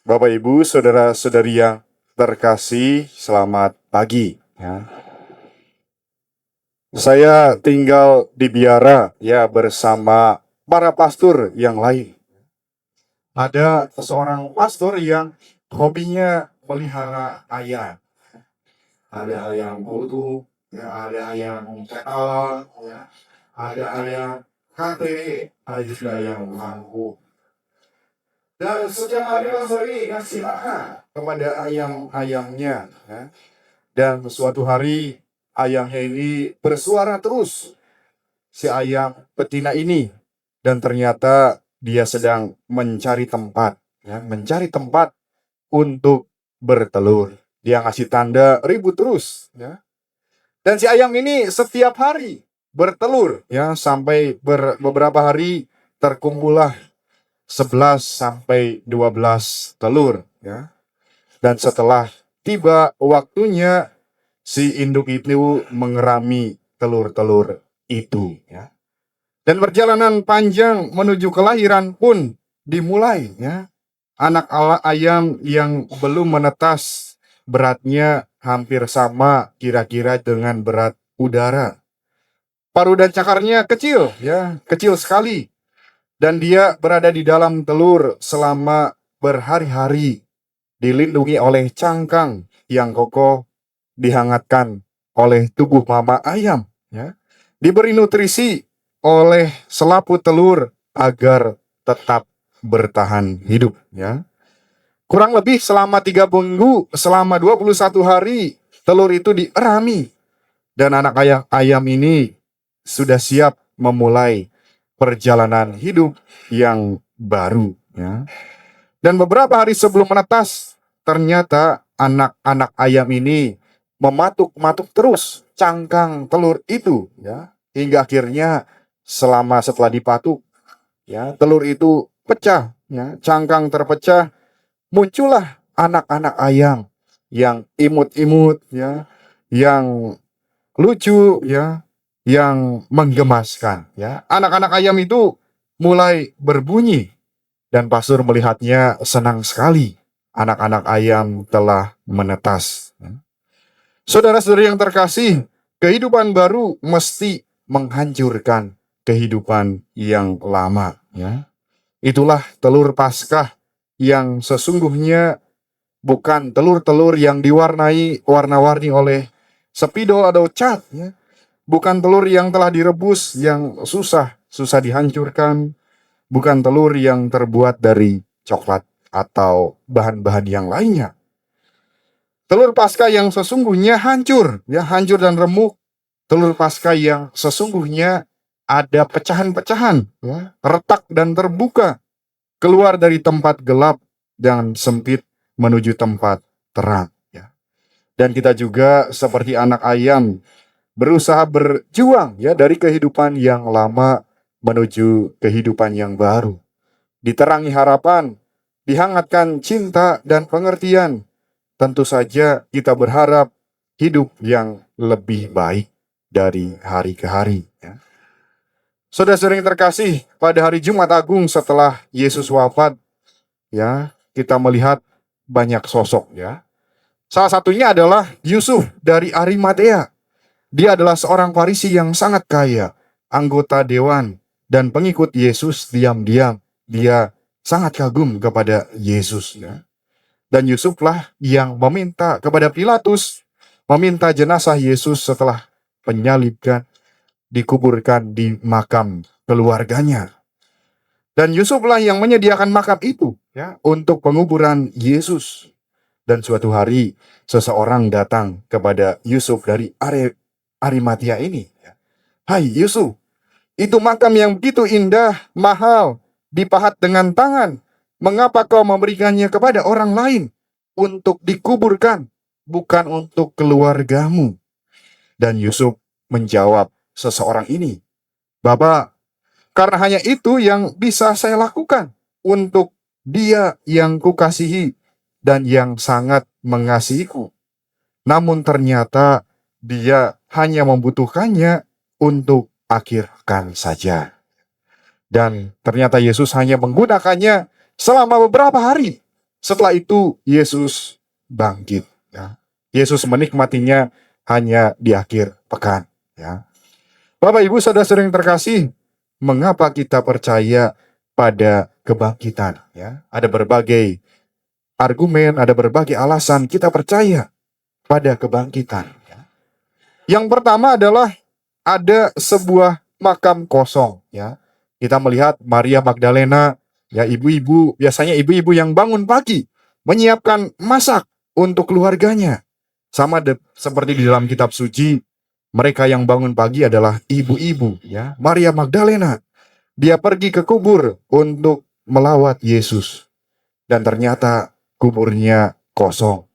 Bapak Ibu, saudara-saudari yang terkasih, selamat pagi. Ya. Saya tinggal di Biara ya bersama para pastor yang lain. Ada seorang pastor yang hobinya melihara ayam. Ada ayam kutu, ya, ada ayam cekal, ya, ada ayam kate, ada juga ayam mangkuk. Dan setiap hari pastor ini kasih makan kepada ayam-ayamnya. Ya. Dan suatu hari ayamnya ini bersuara terus, si ayam betina ini. Dan ternyata dia sedang mencari tempat, ya, mencari tempat untuk bertelur. Dia ngasih tanda ribut terus, ya. Dan si ayam ini setiap hari bertelur, ya, sampai beberapa hari terkumpullah 11 sampai 12 telur, ya. Dan setelah tiba waktunya, si induk itu mengerami telur-telur itu, ya. Dan perjalanan panjang menuju kelahiran pun dimulai, ya. Anak ayam yang belum menetas beratnya hampir sama kira-kira dengan berat udara. Paruh dan cakarnya kecil, ya, kecil sekali. Dan dia berada di dalam telur selama berhari-hari, dilindungi oleh cangkang yang kokoh, dihangatkan oleh tubuh mama ayam, ya. Diberi nutrisi oleh selaput telur agar tetap bertahan hidup, ya. Kurang lebih selama 3 minggu, selama 21 hari, telur itu dierami. Dan anak ayam ini sudah siap memulai perjalanan hidup yang baru, ya. Dan beberapa hari sebelum menetas, ternyata anak-anak ayam ini mematuk-matuk terus cangkang telur itu, ya. Hingga akhirnya setelah dipatuk, ya, telur itu pecah, ya, cangkang terpecah, muncullah anak-anak ayam yang imut-imut, ya, yang lucu, ya, yang menggemaskan, ya. Anak-anak ayam itu mulai berbunyi dan pastor melihatnya senang sekali. Anak-anak ayam telah menetas. Saudara-saudari yang terkasih, kehidupan baru mesti menghancurkan kehidupan yang lama, ya. Itulah telur Paskah yang sesungguhnya bukan telur-telur yang diwarnai warna-warni oleh spidol atau cat, ya. Bukan telur yang telah direbus yang susah dihancurkan, bukan telur yang terbuat dari coklat atau bahan-bahan yang lainnya. Telur Paskah yang sesungguhnya hancur, ya, hancur dan remuk. Telur Paskah yang sesungguhnya ada pecahan-pecahan, ya, retak dan terbuka, keluar dari tempat gelap dan sempit menuju tempat terang, ya. Dan kita juga seperti anak ayam berusaha berjuang, ya, dari kehidupan yang lama menuju kehidupan yang baru. Diterangi harapan, dihangatkan cinta dan pengertian. Tentu saja kita berharap hidup yang lebih baik dari hari ke hari, ya. Saudara-saudara yang terkasih, pada hari Jumat Agung setelah Yesus wafat, ya, kita melihat banyak sosok, ya. Salah satunya adalah Yusuf dari Arimatea. Dia adalah seorang Farisi yang sangat kaya, anggota dewan, dan pengikut Yesus diam-diam. Dia sangat kagum kepada Yesus, ya. Dan Yusuflah yang meminta kepada Pilatus, meminta jenazah Yesus setelah penyalibkan, dikuburkan di makam keluarganya. Dan Yusuflah yang menyediakan makam itu, ya, untuk penguburan Yesus. Dan suatu hari seseorang datang kepada Yusuf dari Arimatea ini. Hai Yusuf, itu makam yang begitu indah, mahal, dipahat dengan tangan. Mengapa kau memberikannya kepada orang lain untuk dikuburkan, bukan untuk keluargamu? Dan Yusuf menjawab seseorang ini, Bapak, karena hanya itu yang bisa saya lakukan untuk dia yang kukasihi dan yang sangat mengasihiku. Namun ternyata dia hanya membutuhkannya untuk akhirkan saja. Dan ternyata Yesus hanya menggunakannya selama beberapa hari. Setelah itu Yesus bangkit. Ya. Yesus menikmatinya hanya di akhir pekan. Ya. Bapak Ibu Saudara-saudara yang terkasih, mengapa kita percaya pada kebangkitan? Ya. Ada berbagai argumen, ada berbagai alasan kita percaya pada kebangkitan. Ya. Yang pertama adalah ada sebuah makam kosong. Ya. Kita melihat Maria Magdalena, ya ibu-ibu, biasanya ibu-ibu yang bangun pagi, menyiapkan masak untuk keluarganya. Seperti di dalam kitab suci, mereka yang bangun pagi adalah ibu-ibu, ya. Maria Magdalena, dia pergi ke kubur untuk melawat Yesus. Dan ternyata kuburnya kosong.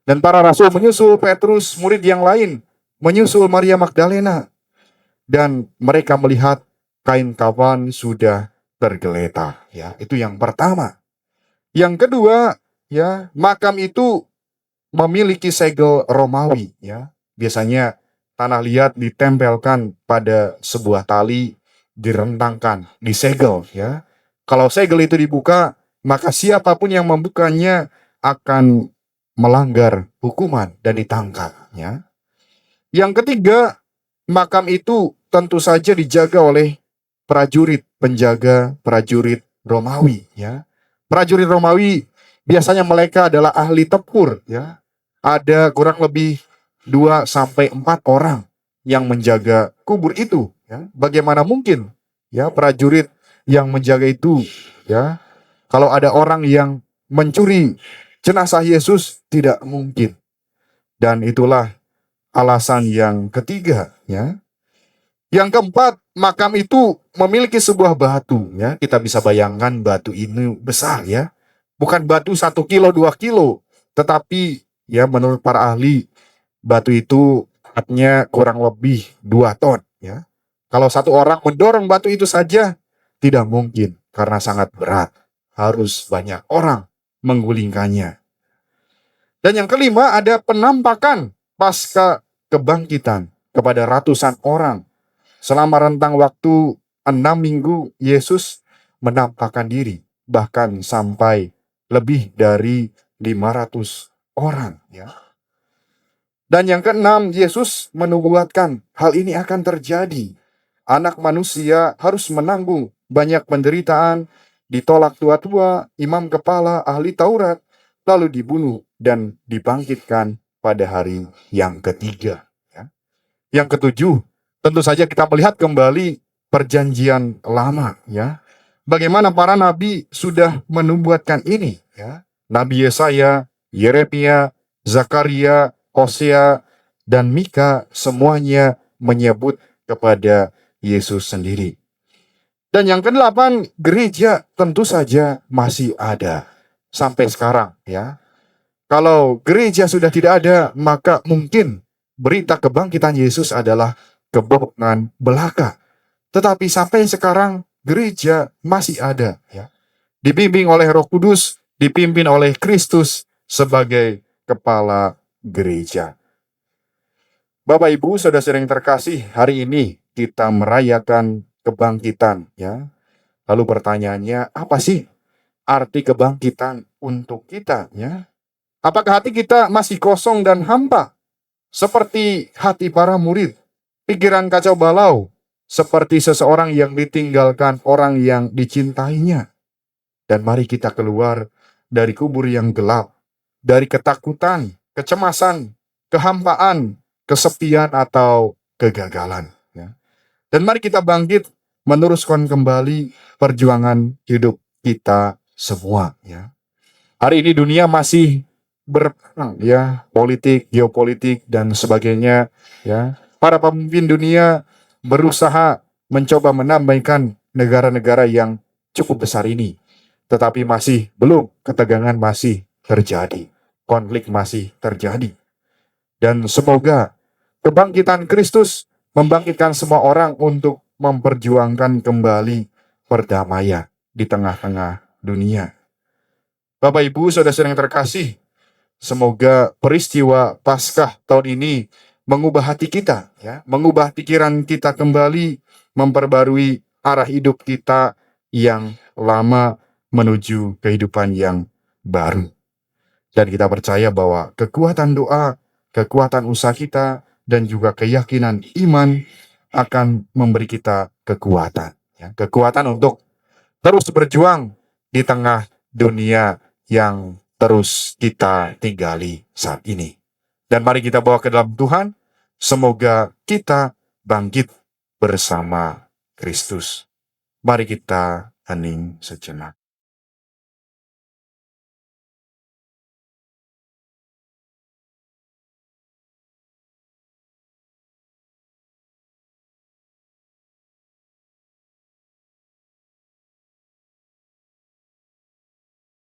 Dan para rasul menyusul Petrus, murid yang lain, menyusul Maria Magdalena. Dan mereka melihat kain kafan sudah tergeletak. Ya, itu yang pertama. Yang kedua, ya, makam itu memiliki segel Romawi. Ya, biasanya tanah liat ditempelkan pada sebuah tali, direntangkan, disegel. Ya, kalau segel itu dibuka, maka siapapun yang membukanya akan melanggar hukuman dan ditangkap. Ya. Yang ketiga, makam itu tentu saja dijaga oleh prajurit, penjaga prajurit Romawi. Ya. Prajurit Romawi biasanya mereka adalah ahli tempur. Ya. Ada kurang lebih 2 sampai 4 orang yang menjaga kubur itu. Ya. Bagaimana mungkin ya prajurit yang menjaga itu? Ya. Kalau ada orang yang mencuri jenazah Yesus, tidak mungkin. Dan itulah alasan yang ketiga, ya. Yang keempat, makam itu memiliki sebuah batu, ya. Kita bisa bayangkan batu ini besar, ya. Bukan batu 1 kilo, 2 kilo, tetapi ya menurut para ahli, batu itu beratnya kurang lebih 2 ton, ya. Kalau satu orang mendorong batu itu saja, tidak mungkin karena sangat berat. Harus banyak orang menggulingkannya. Dan yang kelima, ada penampakan pasca kebangkitan kepada ratusan orang. Selama rentang waktu 6 minggu, Yesus menampakkan diri, bahkan sampai lebih dari 500 orang. Ya. Dan yang keenam, Yesus menubuatkan hal ini akan terjadi. Anak manusia harus menanggung banyak penderitaan, ditolak tua-tua, imam kepala, ahli Taurat, lalu dibunuh dan dibangkitkan pada hari yang ketiga. Ya. Yang ketujuh, tentu saja kita melihat kembali perjanjian lama. Ya. Bagaimana para nabi sudah menubuatkan ini. Ya. Nabi Yesaya, Yeremia, Zakaria, Hosea, dan Mika semuanya menyebut kepada Yesus sendiri. Dan yang kedelapan, gereja tentu saja masih ada sampai sekarang, ya. Kalau gereja sudah tidak ada, maka mungkin berita kebangkitan Yesus adalah kebohongan belaka. Tetapi sampai sekarang gereja masih ada, ya. Dibimbing oleh Roh Kudus, dipimpin oleh Kristus sebagai kepala gereja. Bapak Ibu, saudara-saudara yang terkasih, hari ini kita merayakan kebangkitan, ya. Lalu pertanyaannya, apa sih arti kebangkitan untuk kita, ya? Apakah hati kita masih kosong dan hampa seperti hati para murid? Pikiran kacau balau seperti seseorang yang ditinggalkan orang yang dicintainya. Dan mari kita keluar dari kubur yang gelap, dari ketakutan, kecemasan, kehampaan, kesepian atau kegagalan. Ya. Dan mari kita bangkit meneruskan kembali perjuangan hidup kita semua. Ya. Hari ini dunia masih berperang, ya, politik, geopolitik dan sebagainya. Ya. Para pemimpin dunia berusaha mencoba menambahkan negara-negara yang cukup besar ini, tetapi masih belum, ketegangan masih terjadi, konflik masih terjadi. Dan semoga kebangkitan Kristus membangkitkan semua orang untuk memperjuangkan kembali perdamaian di tengah-tengah dunia. Bapak Ibu, saudara-saudara yang terkasih, semoga peristiwa Paskah tahun ini mengubah hati kita, ya, mengubah pikiran kita kembali, memperbarui arah hidup kita yang lama menuju kehidupan yang baru. Dan kita percaya bahwa kekuatan doa, kekuatan usaha kita, dan juga keyakinan iman akan memberi kita kekuatan. Ya, kekuatan untuk terus berjuang di tengah dunia yang terus kita tinggali saat ini. Dan mari kita bawa ke dalam Tuhan, semoga kita bangkit bersama Kristus. Mari kita hening sejenak.